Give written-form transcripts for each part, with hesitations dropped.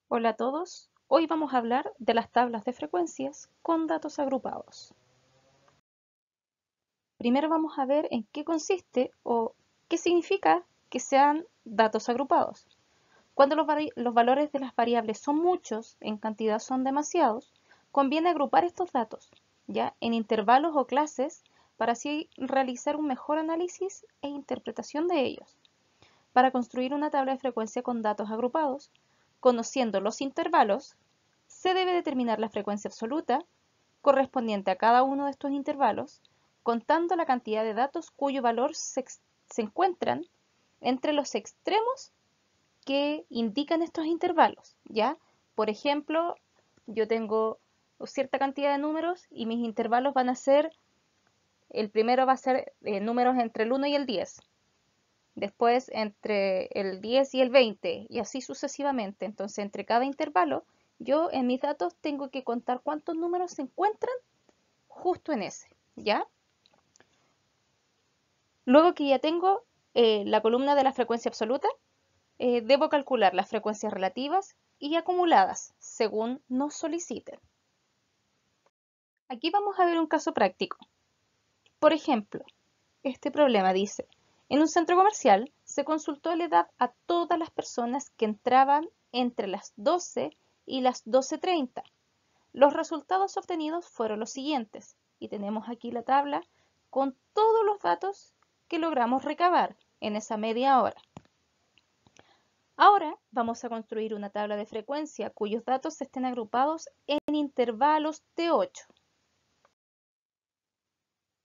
Hola a todos, hoy vamos a hablar de las tablas de frecuencias con datos agrupados. Primero vamos a ver en qué consiste o qué significa que sean datos agrupados. Cuando los valores de las variables son muchos, en cantidad son demasiados, conviene agrupar estos datos, ya en intervalos o clases, para así realizar un mejor análisis e interpretación de ellos. Para construir una tabla de frecuencia con datos agrupados, conociendo los intervalos, se debe determinar la frecuencia absoluta correspondiente a cada uno de estos intervalos, contando la cantidad de datos cuyo valor se encuentran entre los extremos que indican estos intervalos, ¿ya? Por ejemplo, yo tengo cierta cantidad de números y mis intervalos van a ser, el primero va a ser números entre el 1 y el 10, después entre el 10 y el 20 y así sucesivamente. Entonces, entre cada intervalo, yo en mis datos tengo que contar cuántos números se encuentran justo en ese, ¿ya? Luego que ya tengo la columna de la frecuencia absoluta, debo calcular las frecuencias relativas y acumuladas, según nos soliciten. Aquí vamos a ver un caso práctico. Por ejemplo, este problema dice, en un centro comercial se consultó la edad a todas las personas que entraban entre las 12 y las 12:30. Los resultados obtenidos fueron los siguientes, y tenemos aquí la tabla con todos los datos que logramos recabar en esa media hora. Ahora vamos a construir una tabla de frecuencia cuyos datos estén agrupados en intervalos de 8.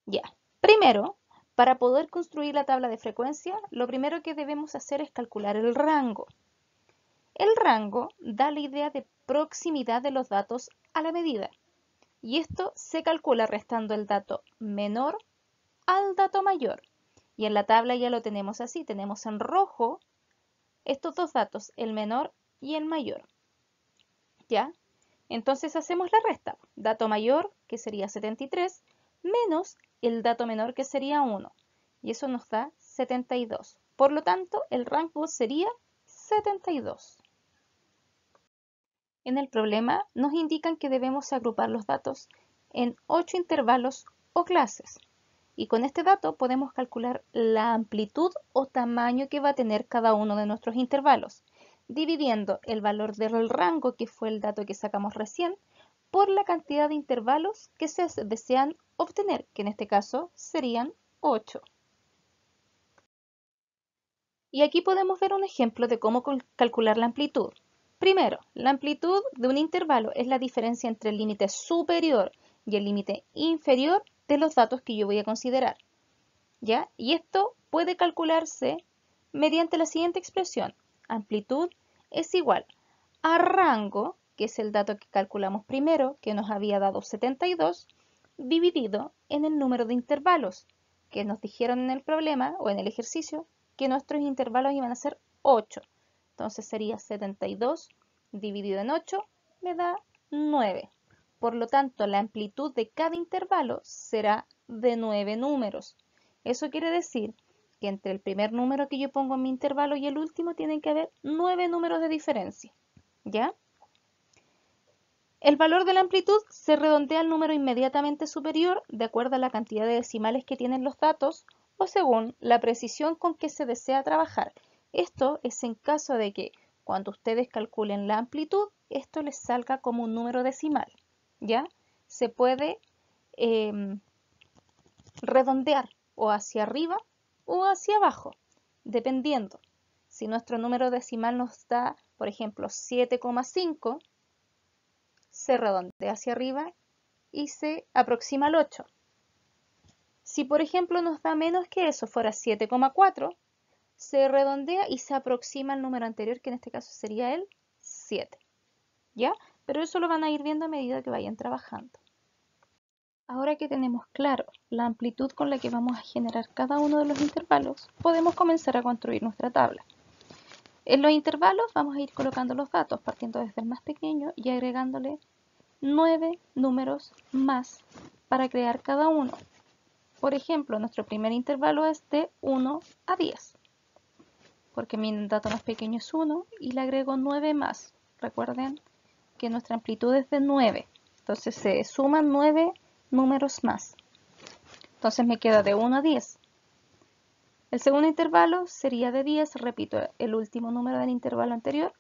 Ya, primero, para poder construir la tabla de frecuencia, lo primero que debemos hacer es calcular el rango. El rango da la idea de proximidad de los datos a la medida, y esto se calcula restando el dato menor al dato mayor. Y en la tabla ya lo tenemos así, tenemos en rojo estos dos datos, el menor y el mayor. ¿Ya? Entonces hacemos la resta. Dato mayor, que sería 73, menos el dato menor, que sería 1. Y eso nos da 72. Por lo tanto, el rango sería 72. En el problema nos indican que debemos agrupar los datos en 8 intervalos o clases. Y con este dato podemos calcular la amplitud o tamaño que va a tener cada uno de nuestros intervalos, dividiendo el valor del rango, que fue el dato que sacamos recién, por la cantidad de intervalos que se desean obtener, que en este caso serían 8. Y aquí podemos ver un ejemplo de cómo calcular la amplitud. Primero, la amplitud de un intervalo es la diferencia entre el límite superior y el límite inferior de los datos que yo voy a considerar, ¿ya? Y esto puede calcularse mediante la siguiente expresión. Amplitud es igual a rango, que es el dato que calculamos primero, que nos había dado 72, dividido en el número de intervalos, que nos dijeron en el problema o en el ejercicio que nuestros intervalos iban a ser 8. Entonces sería 72 dividido en 8 me da 9. Por lo tanto, la amplitud de cada intervalo será de 9 números. Eso quiere decir que entre el primer número que yo pongo en mi intervalo y el último tienen que haber 9 números de diferencia. ¿Ya? El valor de la amplitud se redondea al número inmediatamente superior de acuerdo a la cantidad de decimales que tienen los datos o según la precisión con que se desea trabajar. Esto es en caso de que cuando ustedes calculen la amplitud, esto les salga como un número decimal. ¿Ya? Se puede redondear o hacia arriba o hacia abajo, dependiendo. Si nuestro número decimal nos da, por ejemplo, 7,5, se redondea hacia arriba y se aproxima al 8. Si por ejemplo nos da menos que eso, fuera 7,4, se redondea y se aproxima al número anterior, que en este caso sería el 7. ¿Ya? Pero eso lo van a ir viendo a medida que vayan trabajando. Ahora que tenemos claro la amplitud con la que vamos a generar cada uno de los intervalos, podemos comenzar a construir nuestra tabla. En los intervalos vamos a ir colocando los datos, partiendo desde el más pequeño y agregándole 9 números más para crear cada uno. Por ejemplo, nuestro primer intervalo es de 1 a 10, porque mi dato más pequeño es 1 y le agrego 9 más. recuerden que nuestra amplitud es de 9. Entonces se suman 9 números más. Entonces me queda de 1 a 10. El segundo intervalo sería de 10, repito el último número del intervalo anterior,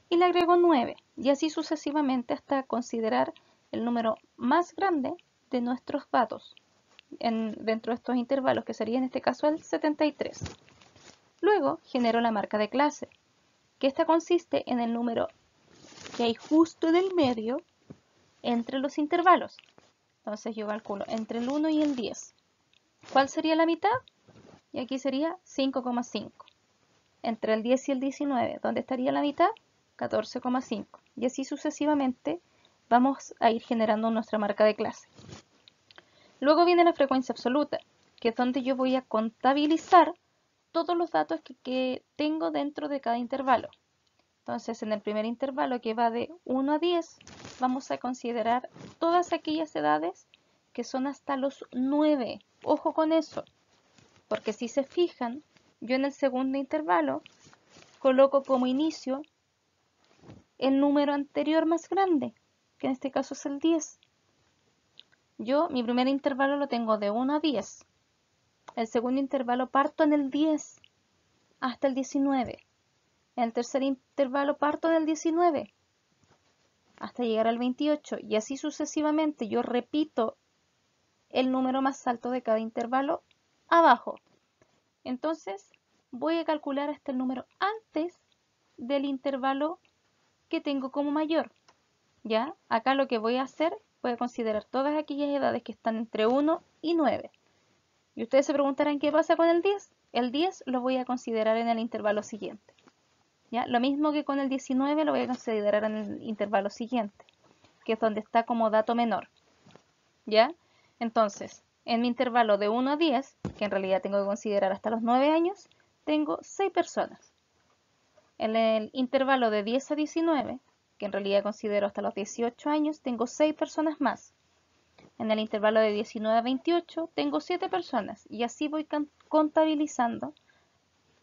y le agrego 9, y así sucesivamente hasta considerar el número más grande de nuestros datos dentro de estos intervalos, que sería en este caso el 73. Luego genero la marca de clase, que esta consiste en el número que hay justo en el medio entre los intervalos. Entonces yo calculo entre el 1 y el 10. ¿Cuál sería la mitad? Y aquí sería 5,5. Entre el 10 y el 19, ¿dónde estaría la mitad? 14,5. Y así sucesivamente vamos a ir generando nuestra marca de clase. Luego viene la frecuencia absoluta, que es donde yo voy a contabilizar todos los datos que tengo dentro de cada intervalo. Entonces, en el primer intervalo, que va de 1 a 10, vamos a considerar todas aquellas edades que son hasta los 9. Ojo con eso, porque si se fijan, yo en el segundo intervalo coloco como inicio el número anterior más grande, que en este caso es el 10. Mi primer intervalo lo tengo de 1 a 10. El segundo intervalo parto en el 10 hasta el 19. En el tercer intervalo parto en el 19 hasta llegar al 28. Y así sucesivamente yo repito el número más alto de cada intervalo abajo. Entonces voy a calcular hasta el número antes del intervalo que tengo como mayor. ¿Ya? Acá lo que voy a hacer, voy a considerar todas aquellas edades que están entre 1 y 9. Y ustedes se preguntarán qué pasa con el 10. El 10 lo voy a considerar en el intervalo siguiente. ¿Ya? Lo mismo que con el 19 lo voy a considerar en el intervalo siguiente, que es donde está como dato menor. ¿Ya? Entonces, en mi intervalo de 1 a 10, que en realidad tengo que considerar hasta los 9 años, tengo 6 personas. En el intervalo de 10 a 19, que en realidad considero hasta los 18 años, tengo 6 personas más. En el intervalo de 19 a 28 tengo 7 personas y así voy contabilizando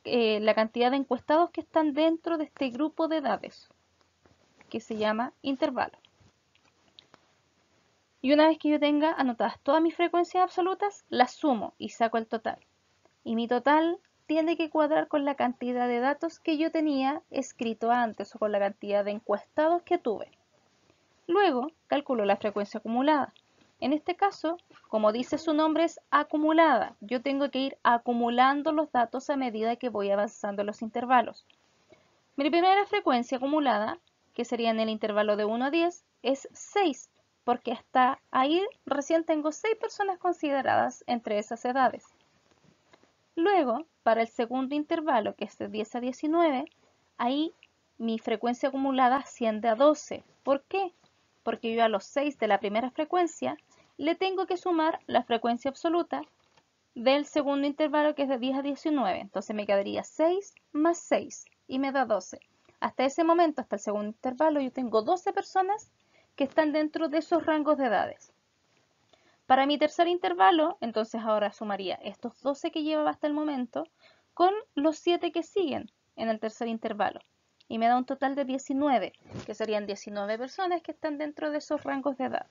la cantidad de encuestados que están dentro de este grupo de edades, que se llama intervalo. Y una vez que yo tenga anotadas todas mis frecuencias absolutas, las sumo y saco el total. Y mi total tiene que cuadrar con la cantidad de datos que yo tenía escrito antes o con la cantidad de encuestados que tuve. Luego calculo la frecuencia acumulada. En este caso, como dice su nombre, es acumulada. Yo tengo que ir acumulando los datos a medida que voy avanzando en los intervalos. Mi primera frecuencia acumulada, que sería en el intervalo de 1 a 10, es 6, porque hasta ahí recién tengo 6 personas consideradas entre esas edades. Luego, para el segundo intervalo, que es de 10 a 19, ahí mi frecuencia acumulada asciende a 12. ¿Por qué? Porque yo a los 6 de la primera frecuencia le tengo que sumar la frecuencia absoluta del segundo intervalo, que es de 10 a 19. Entonces me quedaría 6 más 6 y me da 12. Hasta ese momento, hasta el segundo intervalo, yo tengo 12 personas que están dentro de esos rangos de edades. Para mi tercer intervalo, entonces ahora sumaría estos 12 que llevaba hasta el momento con los 7 que siguen en el tercer intervalo. Y me da un total de 19, que serían 19 personas que están dentro de esos rangos de edad.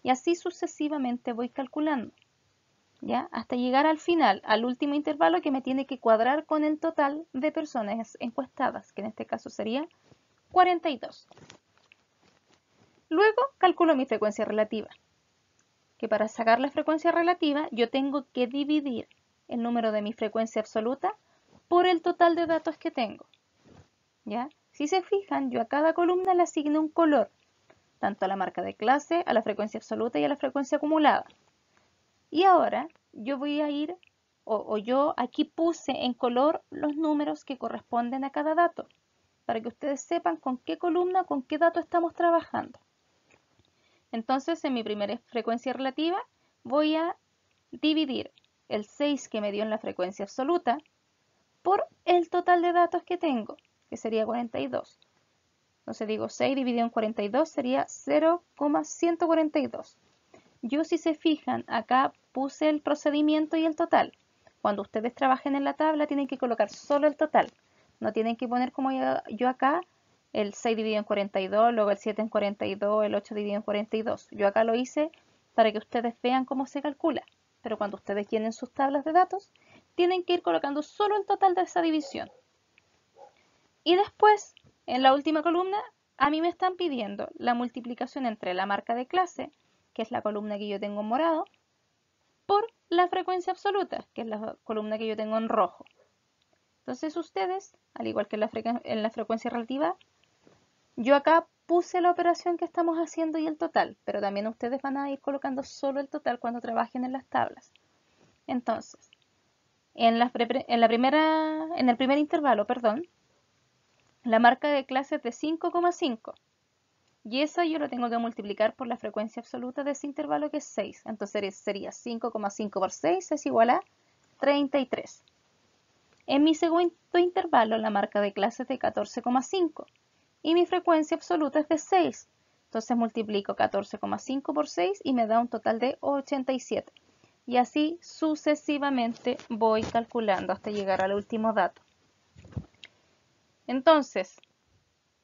Y así sucesivamente voy calculando, ¿ya? Hasta llegar al final, al último intervalo, que me tiene que cuadrar con el total de personas encuestadas, que en este caso sería 42. Luego calculo mi frecuencia relativa, que para sacar la frecuencia relativa yo tengo que dividir el número de mi frecuencia absoluta por el total de datos que tengo. ¿Ya? Si se fijan, yo a cada columna le asigno un color, tanto a la marca de clase, a la frecuencia absoluta y a la frecuencia acumulada. Y ahora yo voy a ir, yo aquí puse en color los números que corresponden a cada dato, para que ustedes sepan con qué columna, con qué dato estamos trabajando. Entonces, en mi primera frecuencia relativa, voy a dividir el 6 que me dio en la frecuencia absoluta por el total de datos que tengo, que sería 42. Entonces digo 6 dividido en 42 sería 0,142. Yo, si se fijan, acá puse el procedimiento y el total. Cuando ustedes trabajen en la tabla tienen que colocar solo el total. No tienen que poner como yo acá el 6 dividido en 42, luego el 7 en 42, el 8 dividido en 42. Yo acá lo hice para que ustedes vean cómo se calcula, pero cuando ustedes llenen sus tablas de datos, tienen que ir colocando solo el total de esa división. Y después, en la última columna, a mí me están pidiendo la multiplicación entre la marca de clase, que es la columna que yo tengo en morado, por la frecuencia absoluta, que es la columna que yo tengo en rojo. Entonces ustedes, al igual que en la frecuencia relativa, yo acá puse la operación que estamos haciendo y el total, pero también ustedes van a ir colocando solo el total cuando trabajen en las tablas. Entonces, en el primer intervalo, perdón, la marca de clase es de 5,5 y eso yo lo tengo que multiplicar por la frecuencia absoluta de ese intervalo, que es 6. Entonces sería 5,5 por 6 es igual a 33. En mi segundo intervalo la marca de clase es de 14,5 y mi frecuencia absoluta es de 6. Entonces multiplico 14,5 por 6 y me da un total de 87. Y así sucesivamente voy calculando hasta llegar al último dato. Entonces,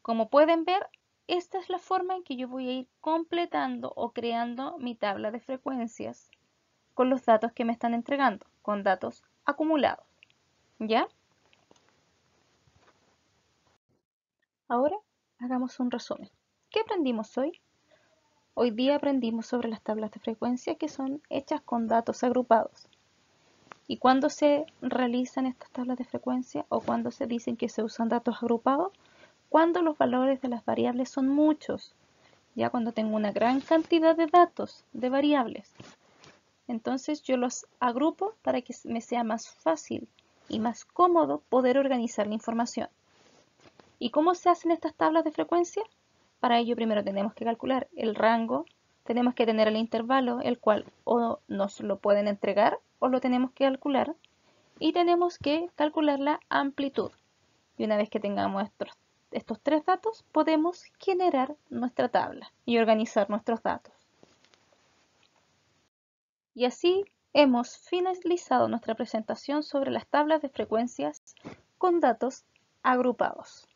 como pueden ver, esta es la forma en que yo voy a ir completando o creando mi tabla de frecuencias con los datos que me están entregando, con datos acumulados. ¿Ya? Ahora hagamos un resumen. ¿Qué aprendimos hoy? Hoy día aprendimos sobre las tablas de frecuencia que son hechas con datos agrupados. ¿Y cuándo se realizan estas tablas de frecuencia o cuándo se dicen que se usan datos agrupados? Cuando los valores de las variables son muchos, ya cuando tengo una gran cantidad de datos, de variables. Entonces yo los agrupo para que me sea más fácil y más cómodo poder organizar la información. ¿Y cómo se hacen estas tablas de frecuencia? Para ello primero tenemos que calcular el rango, tenemos que tener el intervalo, el cual o nos lo pueden entregar o lo tenemos que calcular, y tenemos que calcular la amplitud. Y una vez que tengamos estos tres datos, podemos generar nuestra tabla y organizar nuestros datos. Y así hemos finalizado nuestra presentación sobre las tablas de frecuencias con datos agrupados.